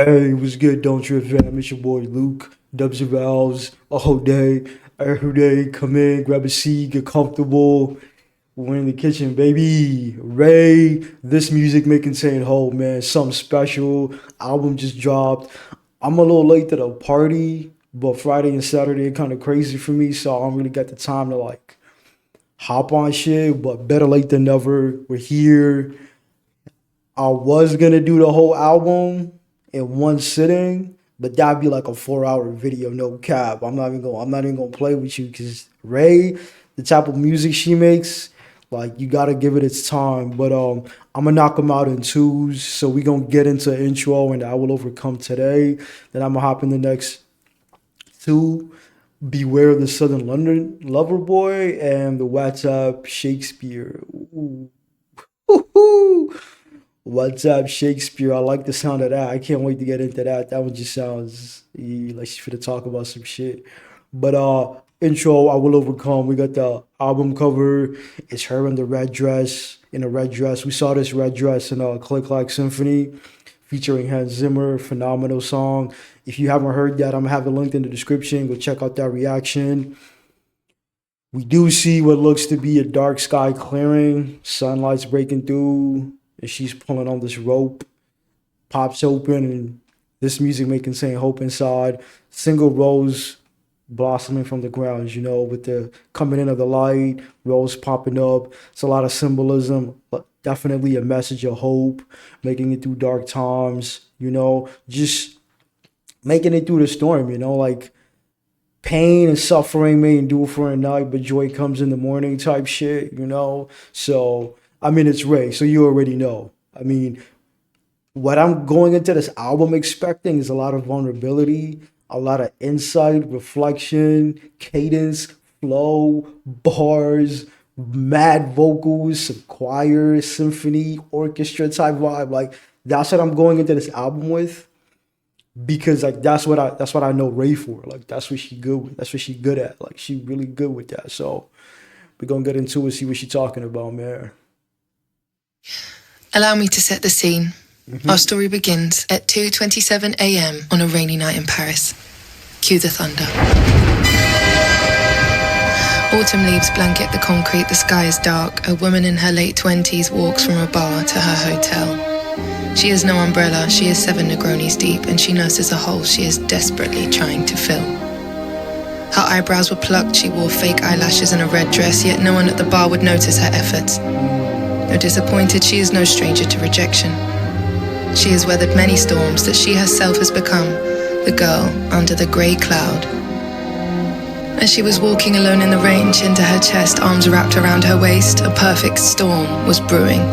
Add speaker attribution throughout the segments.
Speaker 1: Hey, what's good? Don't trip, fam. It's your boy Luke. Dubs and Valves all day, every day. Come in, grab a seat, get comfortable. We're in the kitchen, baby. Ray, this music may contain whole, man. Something special. Album just dropped. I'm a little late to the party, but Friday and Saturday are kind of crazy for me, so I don't really got the time to like hop on shit. But better late than never. We're here. I was gonna do the whole album in one sitting, but that'd be like a 4 hour video, no cap. I'm not even gonna play with you because Ray, the type of music she makes, like you gotta give it its time. But I'm gonna knock them out in twos. So we gonna get into intro and I will overcome today. Then I'm gonna hop in the next two. Beware of the Southern London Lover Boy and the WhatsApp Shakespeare. Ooh. Woo-hoo. What's up, Shakespeare? I like the sound of that. I can't wait to get into that. That one just sounds like she's finna talk about some shit. But intro, I will overcome. We got the album cover. It's her in the red dress. In a red dress. We saw this red dress in Click Like Symphony featuring Hans Zimmer. Phenomenal song. If you haven't heard that, I'm gonna have it linked in the description. Go check out that reaction. We do see what looks to be a dark sky clearing. Sunlight's breaking through and she's pulling on this rope, pops open, and this music may contain hope inside. Single rose blossoming from the ground, with the coming in of the light, rose popping up. It's a lot of symbolism, but definitely a message of hope, making it through dark times, just making it through the storm, like pain and suffering may endure for a night, but joy comes in the morning type shit. So, I mean, it's Ray, so you already know. I mean, what I'm going into this album expecting is a lot of vulnerability, a lot of insight, reflection, cadence, flow, bars, mad vocals, some choir, symphony, orchestra type vibe. Like that's what I'm going into this album with because like that's what I know Ray for. Like that's what she good with. That's what she good at. Like she really good with that. So we're gonna get into it, see what she talking about, man.
Speaker 2: Allow me to set the scene. Our story begins at 2:27 a.m. on a rainy night in Paris. Cue the thunder. Autumn leaves blanket the concrete, the sky is dark. A woman in her late 20s walks from a bar to her hotel. She has no umbrella, she is 7 Negronis deep, and she nurses a hole she is desperately trying to fill. Her eyebrows were plucked, she wore fake eyelashes and a red dress, yet no one at the bar would notice her efforts. Though disappointed, she is no stranger to rejection. She has weathered many storms that she herself has become the girl under the grey cloud. As she was walking alone in the rain, chin to her chest, arms wrapped around her waist, a perfect storm was brewing.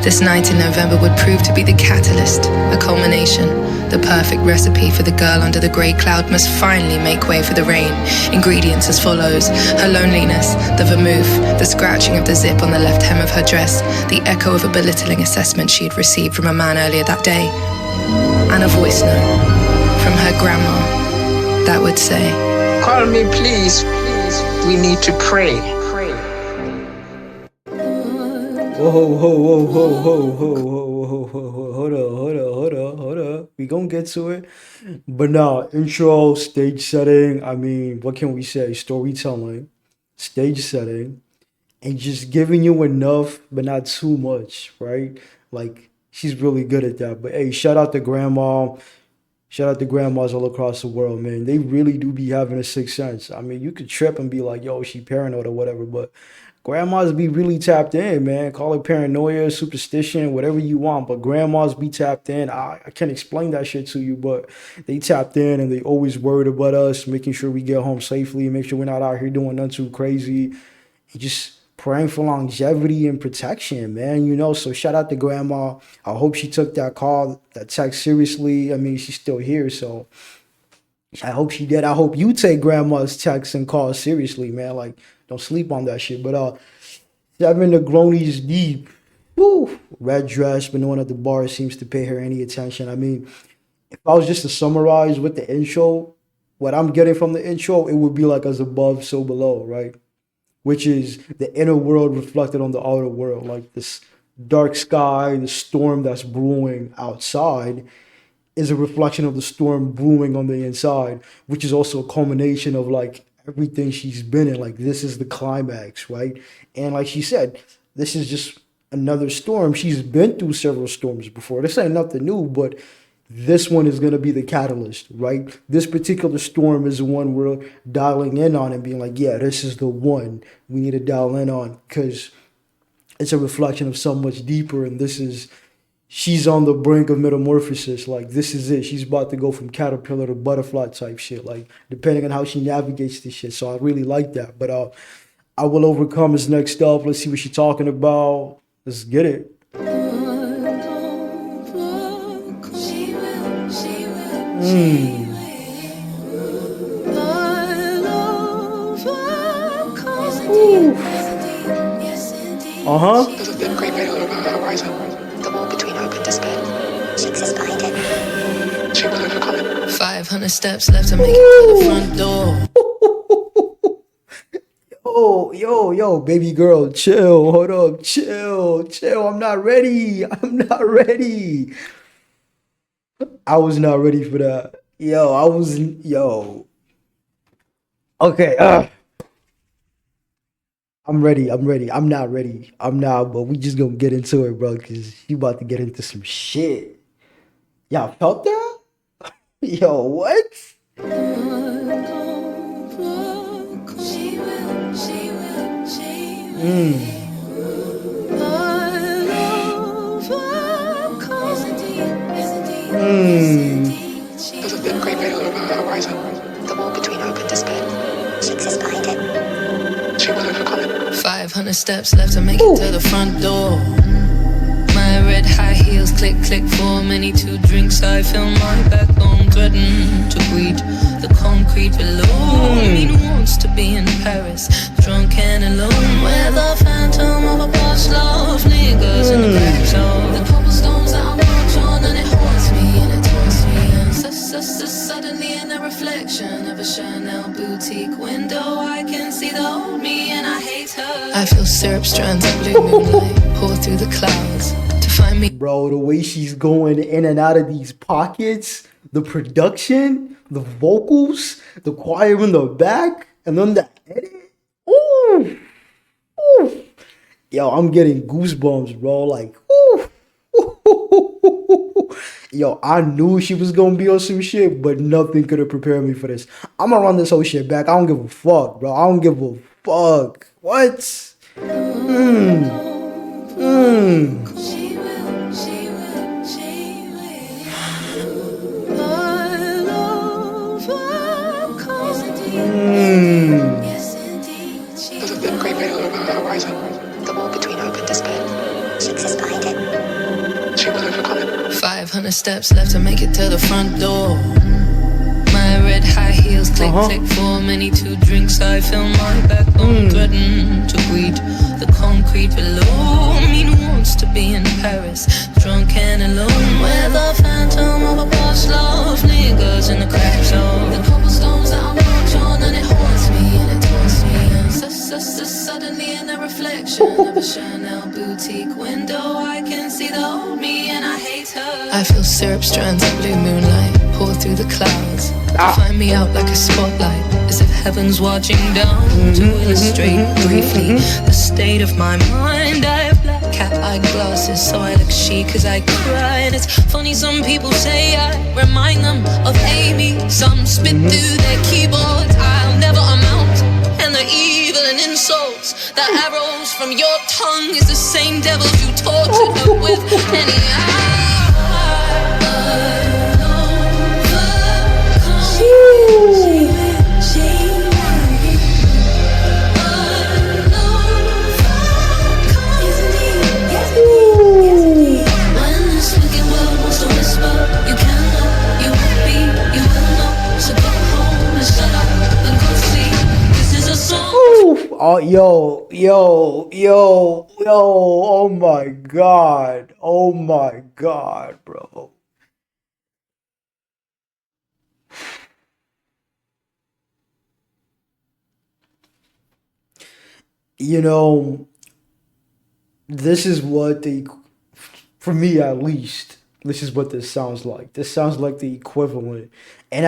Speaker 2: This night in November would prove to be the catalyst, a culmination, the perfect recipe for the girl under the grey cloud must finally make way for the rain. Ingredients as follows: her loneliness, the vermouth, the scratching of the zip on the left hem of her dress, the echo of a belittling assessment she had received from a man earlier that day, and a voice note from her grandma that would say,
Speaker 3: "Call me, please. We need to pray."
Speaker 1: Whoa, whoa, whoa, whoa, whoa, whoa, whoa, whoa, whoa, hold up. We gonna get to it. But now, intro, stage setting. I mean, what can we say? Storytelling, stage setting, and just giving you enough, but not too much, right? Like, she's really good at that. But hey, shout out to grandma. Shout out to grandmas all across the world, man. They really do be having a sixth sense. I mean, you could trip and be like, yo, she paranoid or whatever, but grandmas be really tapped in, man. Call it paranoia, superstition, whatever you want, but grandmas be tapped in. I can't explain that shit to you, but they tapped in and they always worried about us, making sure we get home safely, make sure we're not out here doing nothing too crazy, and just praying for longevity and protection, man. So shout out to grandma. I hope she took that call, that text seriously. I mean, she's still here, so I hope she did. I hope you take grandma's texts and calls seriously, man. Like, don't sleep on that shit. But 7 Negronis deep. Woo! Red dress, but no one at the bar seems to pay her any attention. I mean, if I was just to summarize with the intro, what I'm getting from the intro, it would be like as above, so below, right? Which is the inner world reflected on the outer world, like this dark sky, the storm that's brewing outside, is a reflection of the storm brewing on the inside, which is also a culmination of like everything she's been in. Like this is the climax, right? And like she said, this is just another storm. She's been through several storms before. This ain't nothing new, but this one is gonna be the catalyst, right? This particular storm is the one we're dialing in on and being like, yeah, this is the one we need to dial in on because it's a reflection of so much deeper. And this is she's on the brink of metamorphosis. Like this is it. She's about to go from caterpillar to butterfly type shit. Like depending on how she navigates this shit. So I really like that. But I will overcome is next up. Let's see what she's talking about. Let's get it. Uh-huh.
Speaker 3: There's a thin gray veil over her horizon. The wall between hope and despair. She exists behind it. She will overcome it.
Speaker 2: 500 steps left to make it to the front door.
Speaker 1: Yo, baby girl, chill. Hold up, chill. I'm not ready. I was not ready for that. Okay, I'm ready. I'm not ready. But we just gonna get into it, bro, because she about to get into some shit. Y'all felt that? Yo, what?
Speaker 3: There's a thin gray veil over her horizon. The wall between hope and despair. She exists behind it. She will overcome it.
Speaker 2: 500 steps left to make it to the front door. My red high heels click, click for many 2 drinks. I feel my backbone threaten to greet the concrete below. I mean, who wants to be in Paris, drunk and alone, where the phantom of a past love lingers in the cracks of the cobblestones that I walked on, and it haunts me and it taunts me. And suddenly in the reflection of a Chanel boutique window, I can see the old me and I hate her. I feel syrup strands of blue moonlight pour through the clouds to find me.
Speaker 1: Bro, the way she's going in and out of these pockets, the production, the vocals, the choir in the back, and then the edit. Ooh. Yo, I'm getting goosebumps, bro. Like, ooh. Yo, I knew she was gonna be on some shit, but nothing could have prepared me for this. I'm gonna run this whole shit back. I don't give a fuck, bro. I don't give a fuck. What?
Speaker 3: There's a thin gray veil over her horizon. The wall between hope and despair. She exists behind it. She will overcome it.
Speaker 2: 500 steps left to make it to the front door. My red high heels click, click for many 2 drinks. I feel my backbone threaten to greet the concrete below. I mean, who wants to be in Paris, drunk and alone, where the phantom of a past love lingers in the cracks of the cobblestones that I walked on, and it haunts me and it taunts me. And suddenly in the reflection of a Chanel boutique window, I can see the old me and I hate her. I feel syrup strands of blue moonlight pour through the clouds. Find me out like a spotlight, as if heaven's watching down to illustrate briefly the state of my mind. I have black cat-eye glasses, so I look chic as I cry. And it's funny, some people say I remind them of Amy. Some spit through their keyboards, I'll never amount. And the evil and insults, the arrows from your tongue is the same devils you tortured her with.
Speaker 1: Oh, yo, oh my god, bro. You know, this is what they, for me at least, This is what this sounds like. This sounds like the equivalent. And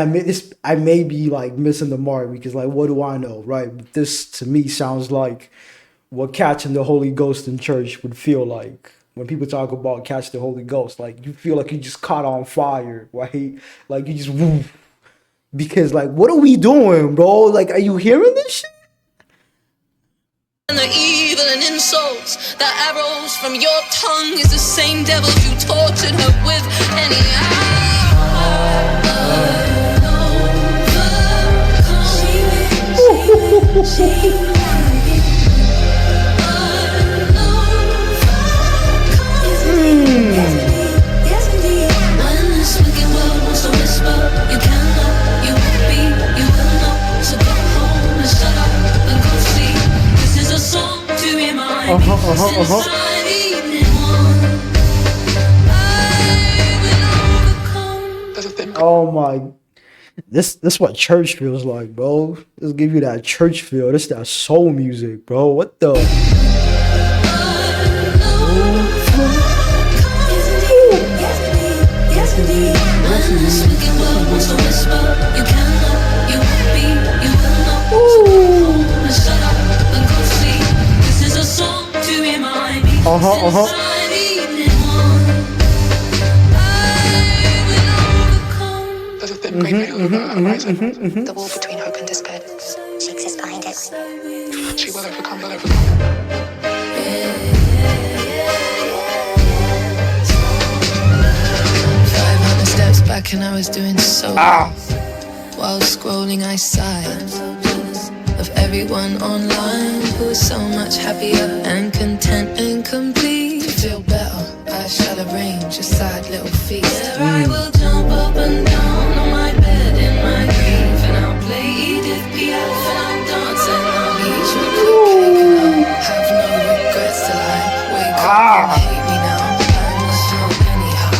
Speaker 1: I may be like missing the mark because like what do I know, right? But this to me sounds like what catching the Holy Ghost in church would feel like. When people talk about catch the Holy Ghost, like you feel like you just caught on fire, right? Like you just woo. Because like what are we doing, bro? Like are you hearing this shit?
Speaker 2: And the evil and insults, the arrows from your tongue is the same devil you tortured her with.
Speaker 1: Oh my, this what church feels like, bro. This give you that church feel. This that soul music, bro. What the?
Speaker 3: There's a thin grey veil over her horizon. The wall between hope and despair. She exists behind it. She will overcome, will overcome.
Speaker 2: 500 steps back and I was doing so well. While scrolling I sighed of everyone online who is so much happier and content and complete. To feel better, I shall arrange a sad little feast. There I will jump up and down on my bed in my grief, and I'll play Edith Piaf and I'll dance and I'll eat your cupcake and I'll have no regrets till I wake up and hate me now. I must know anyhow.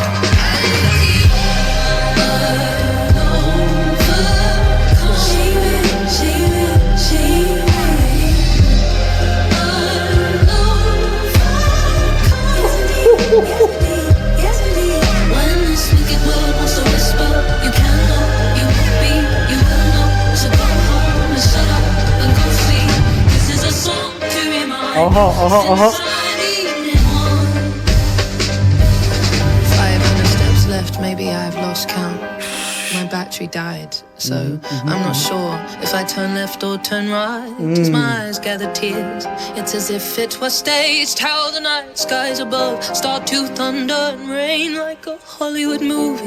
Speaker 2: Steps left, maybe I've lost count. My battery died, so I'm not sure if I turn left or turn right. As my eyes gather tears, it's as if it was staged. How the night skies above start to thunder and rain like a Hollywood movie,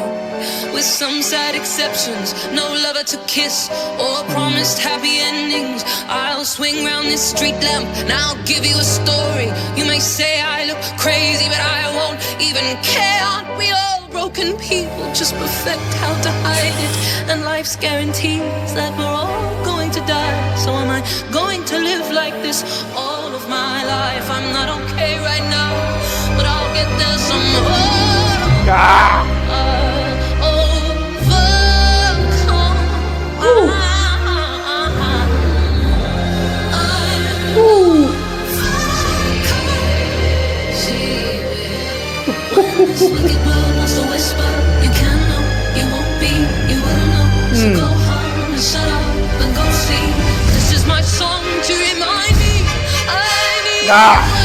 Speaker 2: with some sad exceptions. No lover to kiss or promised happy endings. I'll swing round this street lamp and I'll give you a story. You may say I look crazy, but I won't even care. Aren't we all broken people, just perfect how to hide it? And life's guarantees that we're all going to die. So am I going to live like this all of my life? I'm not okay right now, but I'll get there somehow. This wicked world wants to whisper, you can know, you won't be, you will know. So go home and shut up and go see. This is my song to remind me I need you.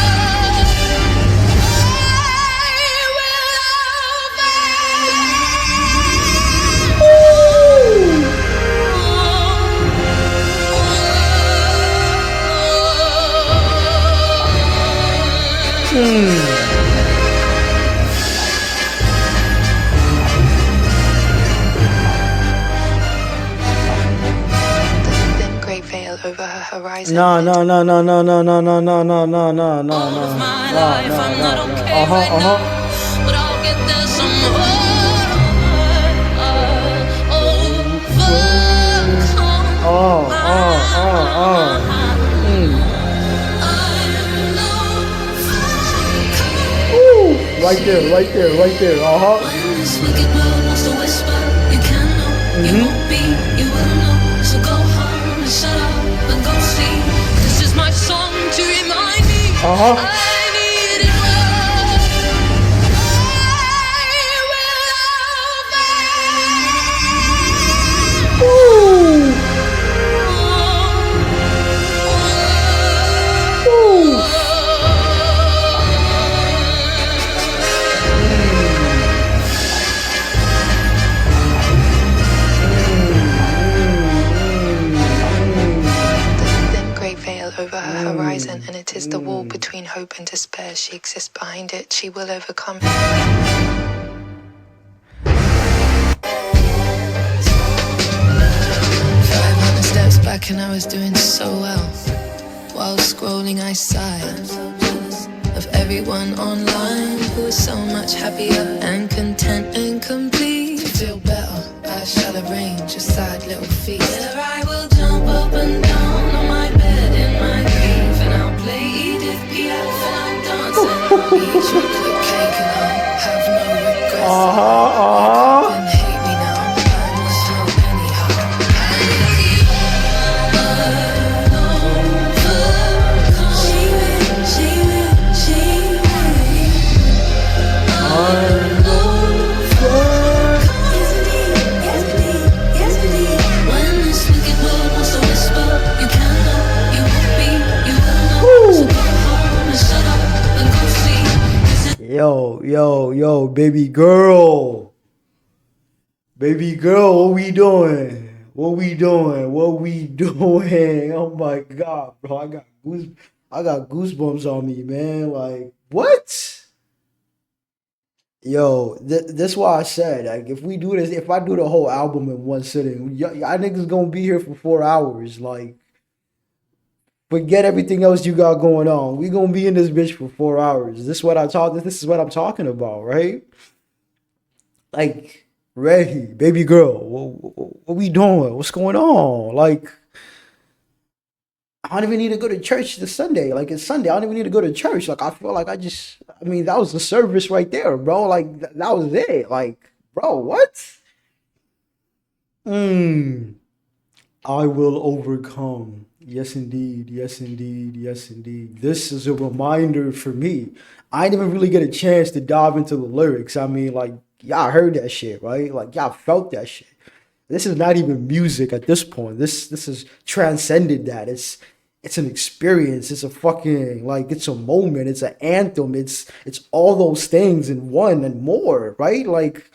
Speaker 3: Over her horizon.
Speaker 1: No.
Speaker 2: All of my life, I'm not okay right now, but I'll get there somehow.
Speaker 1: Right there.
Speaker 2: When this wicked world wants to whisper, you can know, you won't be, you will know. So go home and shut up and go see. This is my song to remind me I need it well. I will horizon, and it is the wall between hope and despair. She exists behind it, she will overcome it. 500 steps back and I was doing so well. While scrolling I sighed of everyone online who is so much happier and content and complete. To feel better, I shall arrange a sad little feast where I will jump up and down on my bed in my grief, and I'll play Edith Piaf and I'm dancing. I'll eat chocolate cake and I'll have no regrets. And hate me now, I must know anyhow.
Speaker 1: Yo, baby girl. Baby girl, what we doing? What we doing? Oh my God, bro. I got goosebumps on me, man. Like, what? Yo, that's why I said, like, if we do this, if I do the whole album in one sitting, y'all niggas gonna be here for 4 hours. Like, forget everything else you got going on. We gonna be in this bitch for 4 hours. This is what I'm talking about, right? Like, Ray, baby girl, what we doing? What's going on? Like, I don't even need to go to church this Sunday. Like, it's Sunday. I don't even need to go to church. Like, I feel like I mean, that was the service right there, bro. Like, that was it. Like, bro, what? I will overcome. Yes, indeed. Yes, indeed. Yes, indeed. This is a reminder for me. I didn't even really get a chance to dive into the lyrics. I mean, like, y'all heard that shit, right? Like, y'all felt that shit. This is not even music at this point. This is transcended that. It's an experience. It's a fucking, like, it's a moment. It's an anthem. It's all those things in one and more, right? Like,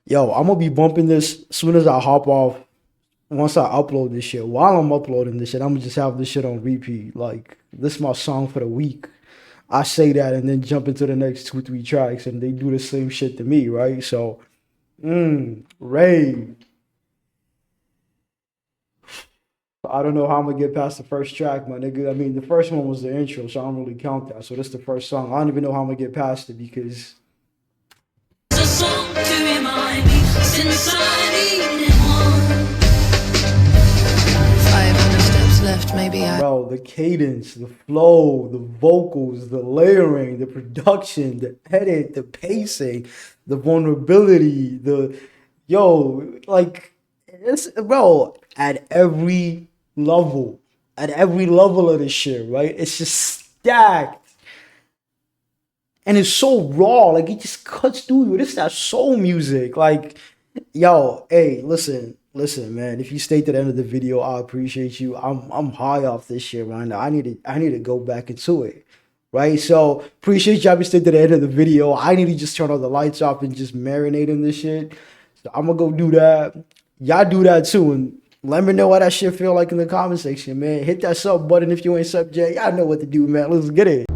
Speaker 1: yo, I'm gonna be bumping this as soon as I hop off. Once I upload this shit, while I'm uploading this shit, I'm gonna just have this shit on repeat. Like, this is my song for the week. I say that and then jump into the next 2-3 tracks, and they do the same shit to me, right? So, Ray. I don't know how I'm gonna get past the first track, my nigga. I mean, the first one was the intro, so I don't really count that. So this is the first song. I don't even know how I'm gonna get past it because
Speaker 2: It's a song to remind me since I needed one. 500 steps left, maybe
Speaker 1: bro, the cadence, the flow, the vocals, the layering, the production, the edit, the pacing, the vulnerability, like, it's, bro, at every level of this shit, right? It's just stacked. And it's so raw, like, it just cuts through you. This is that soul music. Like, yo, hey, listen, man. If you stay to the end of the video, I appreciate you. I'm high off this shit right now. I need to go back into it. Right? So appreciate y'all be staying to the end of the video. I need to just turn all the lights off and just marinate in this shit. So I'm gonna go do that. Y'all do that too. And let me know what that shit feel like in the comment section, man. Hit that sub button if you ain't sub yet. Y'all know what to do, man. Let's get it.